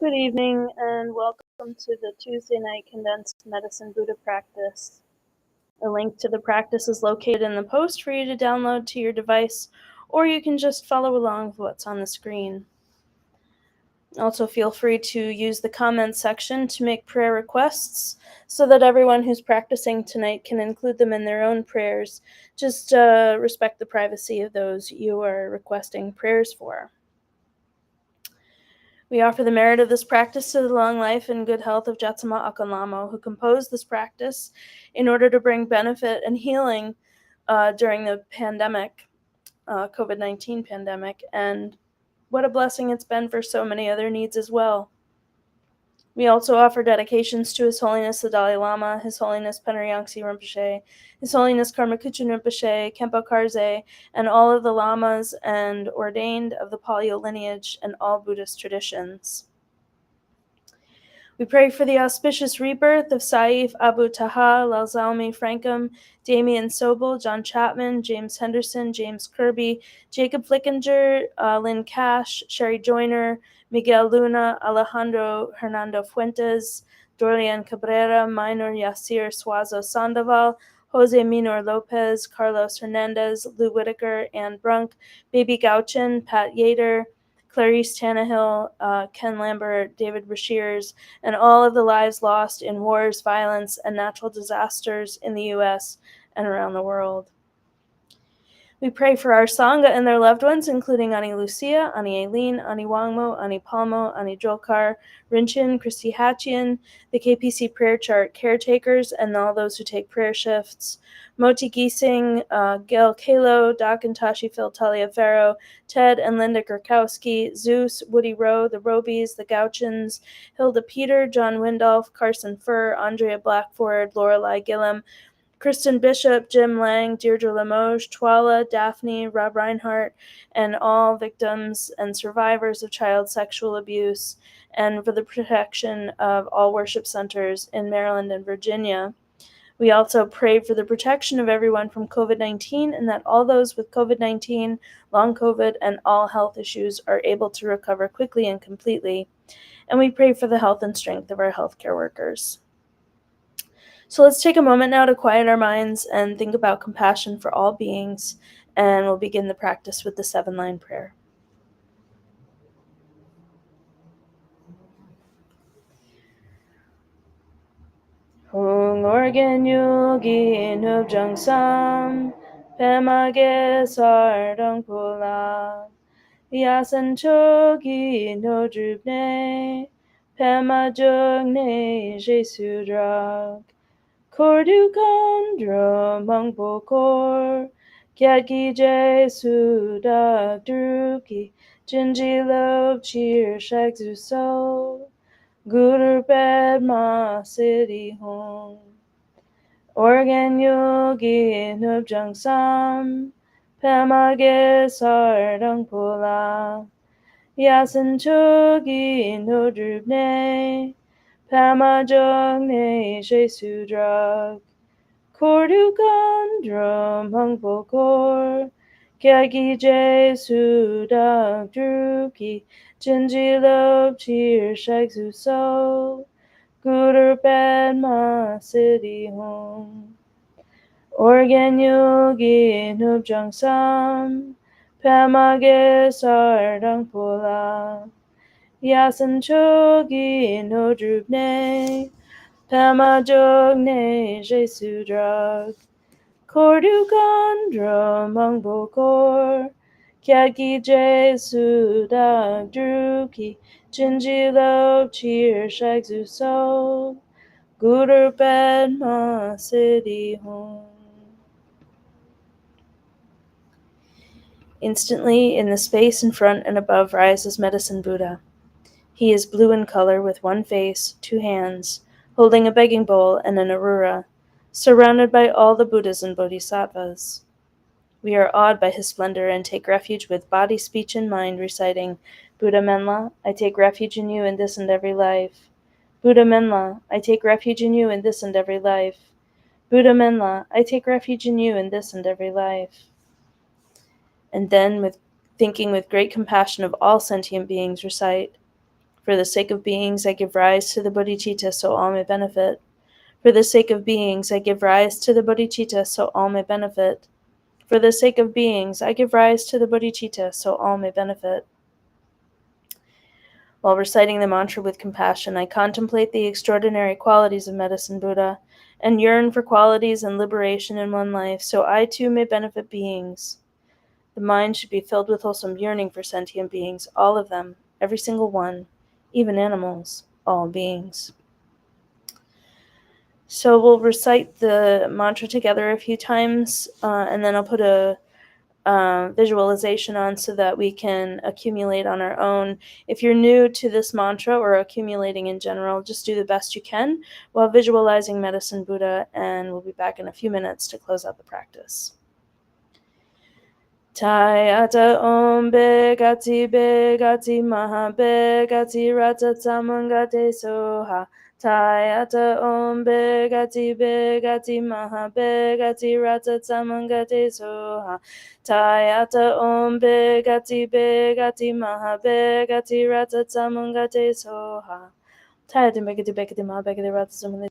Good evening and welcome to the Tuesday night Condensed Medicine Buddha practice. A link to the practice is located in the post for you to download to your device, or you can just follow along with what's on the screen. Also, feel free to use the comments section to make prayer requests so that everyone who's practicing tonight can include them in their own prayers. Just respect the privacy of those you are requesting prayers for. We offer the merit of this practice to the long life and good health of Jetsama Akan Lamo, who composed this practice in order to bring benefit and healing during the pandemic, COVID-19 pandemic, and what a blessing it's been for so many other needs as well. We also offer dedications to His Holiness the Dalai Lama, His Holiness Panarjangsi Rinpoche, His Holiness Karmakuchen Rinpoche, Khenpo Karze, and all of the lamas and ordained of the Paleo lineage and all Buddhist traditions. We pray for the auspicious rebirth of Saif Abu Taha, Lalzaumi Frankum, Damian Sobel, John Chapman, James Henderson, James Kirby, Jacob Flickinger, Lynn Cash, Sherry Joyner, Miguel Luna, Alejandro Hernando Fuentes, Dorian Cabrera, Minor Yasir Suazo Sandoval, Jose Minor Lopez, Carlos Hernandez, Lou Whitaker, Ann Brunk, Baby Gauchin, Pat Yater, Clarice Tannehill, Ken Lambert, David Rashears, and all of the lives lost in wars, violence, and natural disasters in the U.S. and around the world. We pray for our Sangha and their loved ones, including Ani Lucia, Ani Aileen, Ani Wangmo, Ani Palmo, Ani Jolkar, Rinchin, Christy Hatchian, the KPC Prayer Chart caretakers, and all those who take prayer shifts, Moti Giesing, Gail Kalo, Doc and Tashi Phil Taliaferro, Ted and Linda Gurkowski, Zeus, Woody Rowe, the Robies, the Gauchins, Hilda Peter, John Windolf, Carson Furr, Andrea Blackford, Lorelei Gillum, Kristen Bishop, Jim Lang, Deirdre Limoges, Twala, Daphne, Rob Reinhart, and all victims and survivors of child sexual abuse, and for the protection of all worship centers in Maryland and Virginia. We also pray for the protection of everyone from COVID-19 and that all those with COVID-19, long COVID, and all health issues are able to recover quickly and completely. And we pray for the health and strength of our healthcare workers. So let's take a moment now to quiet our minds and think about compassion for all beings, and we'll begin the practice with the 7-line prayer. Hung organ yogi nub jang sam, pemage sardang pula, yasan chogi no drupne, pema jugne jesu drag. Kordu kandra mangpokor, kyaki jesu dak druki, jinji love cheer shagzu so, guru bed ma city home. Organ yogi nubjang sam, pemage sardang pula, yasan chogi no drupne, Pama Jungne Jesu drag, Kordu Kandra Mangpokor, Kyagi Jesu Dag Druki, Jinji Love Cheer Shagzu So, Guder Bed Ma City Home. Organ Yogi Nubjang Sam, Pamage Sardang Pula, Yasan chogi no drupne, pama jogne jesu drag, kordu kandra mangbokor, kyagi jesu dag druki, jinji lo cheer shagzu so, guder bed ma city home. Instantly, in the space in front and above rises Medicine Buddha. He is blue in color with one face, 2 hands, holding a begging bowl and an arura, surrounded by all the Buddhas and Bodhisattvas. We are awed by his splendor and take refuge with body, speech, and mind, reciting, Buddha Menla, I take refuge in you in this and every life. Buddha Menla, I take refuge in you in this and every life. Buddha Menla, I take refuge in you in this and every life. And then, thinking with great compassion of all sentient beings, recite, For the sake of beings, I give rise to the bodhicitta so all may benefit. For the sake of beings, I give rise to the bodhicitta so all may benefit. For the sake of beings, I give rise to the bodhicitta so all may benefit. While reciting the mantra with compassion, I contemplate the extraordinary qualities of Medicine Buddha and yearn for qualities and liberation in one life so I too may benefit beings. The mind should be filled with wholesome yearning for sentient beings, all of them, every single one, even animals, all beings. So we'll recite the mantra together a few times, and then I'll put a visualization on so that we can accumulate on our own. If you're new to this mantra or accumulating in general, just do the best you can while visualizing Medicine Buddha, and we'll be back in a few minutes to close out the practice. Tayata om begati maha begati rata tamangate soha. Tayata om begati maha begati rata tamangate soha. Tayata om begati maha begati rata tamangate soha. Tayata begati maha begati rata tamangate.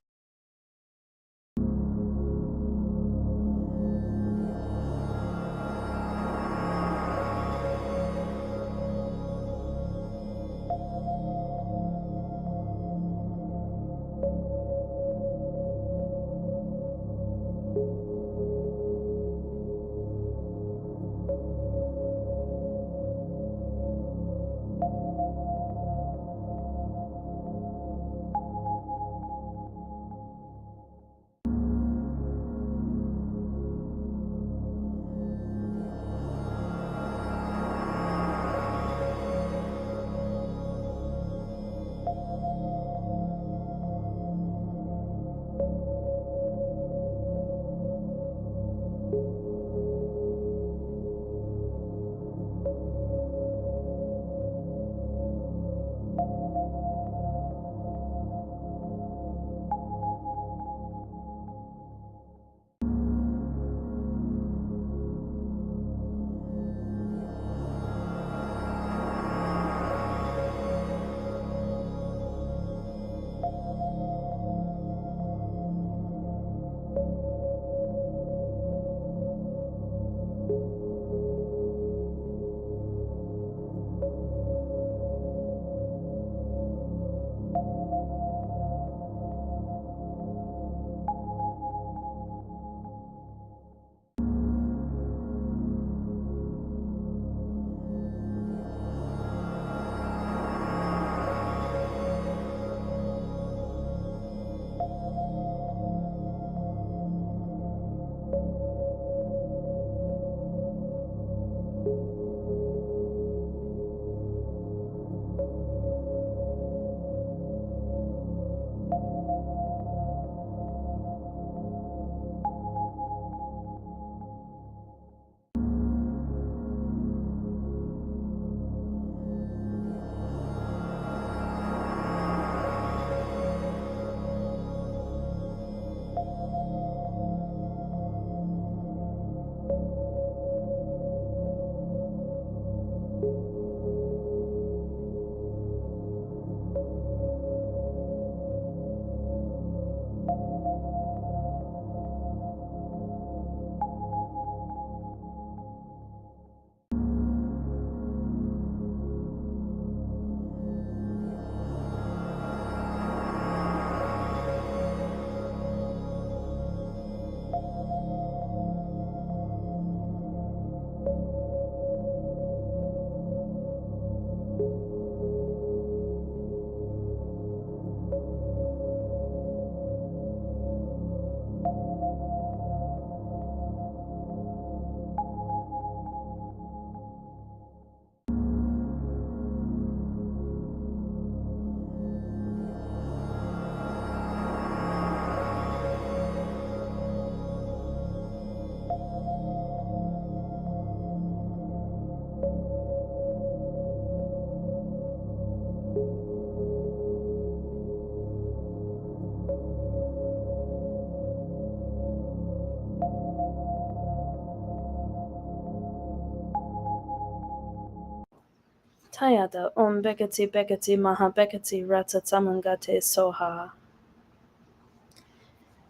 Tayata Om Bekati Bekati Maha Bekati Ratsatsamangate Soha.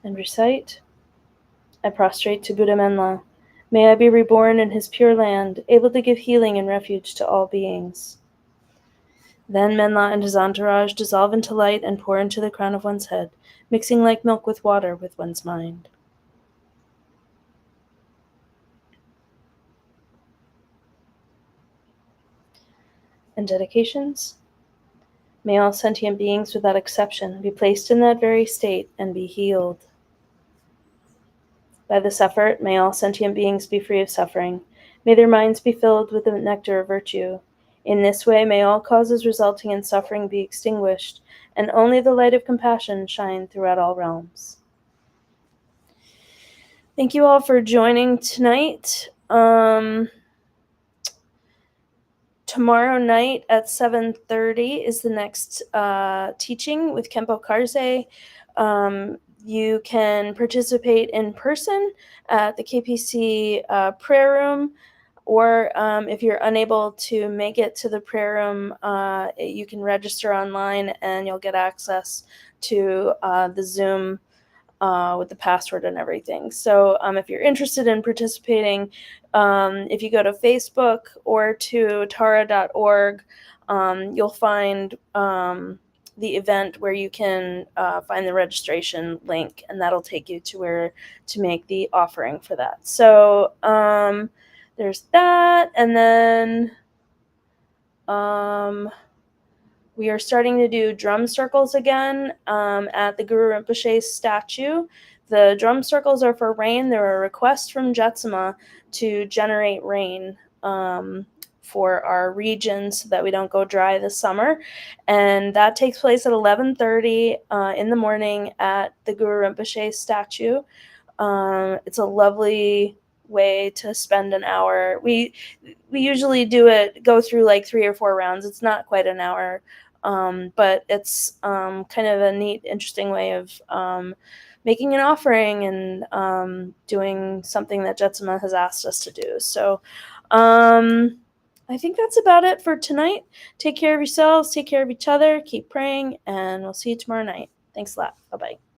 And recite, I prostrate to Buddha Menla. May I be reborn in his pure land, able to give healing and refuge to all beings. Then Menla and his entourage dissolve into light and pour into the crown of one's head, mixing like milk with water with one's mind. And dedications? May all sentient beings without exception be placed in that very state and be healed. By this effort, may all sentient beings be free of suffering. May their minds be filled with the nectar of virtue. In this way, may all causes resulting in suffering be extinguished, and only the light of compassion shine throughout all realms. Thank you all for joining tonight. Tomorrow night at 7:30 is the next teaching with Kempo Karze. You can participate in person at the KPC prayer room, or if you're unable to make it to the prayer room, you can register online and you'll get access to the Zoom with the password and everything. So if you're interested in participating, if you go to Facebook or to tara.org, you'll find the event where you can find the registration link, and that'll take you to where to make the offering for that. So there's that, and then we are starting to do drum circles again at the Guru Rinpoche's statue. The drum circles are for rain. They're a request from Jetsama to generate rain for our region so that we don't go dry this summer. And that takes place at 11:30 in the morning at the Guru Rinpoche's statue. It's a lovely way to spend an hour. We usually go through like 3 or 4 rounds. It's not quite an hour, but it's kind of a neat, interesting way of making an offering and doing something that Jetsama has asked us to do. So I think that's about it for tonight. Take care of yourselves, take care of each other, keep praying, and we'll see you tomorrow night. Thanks a lot. Bye-bye.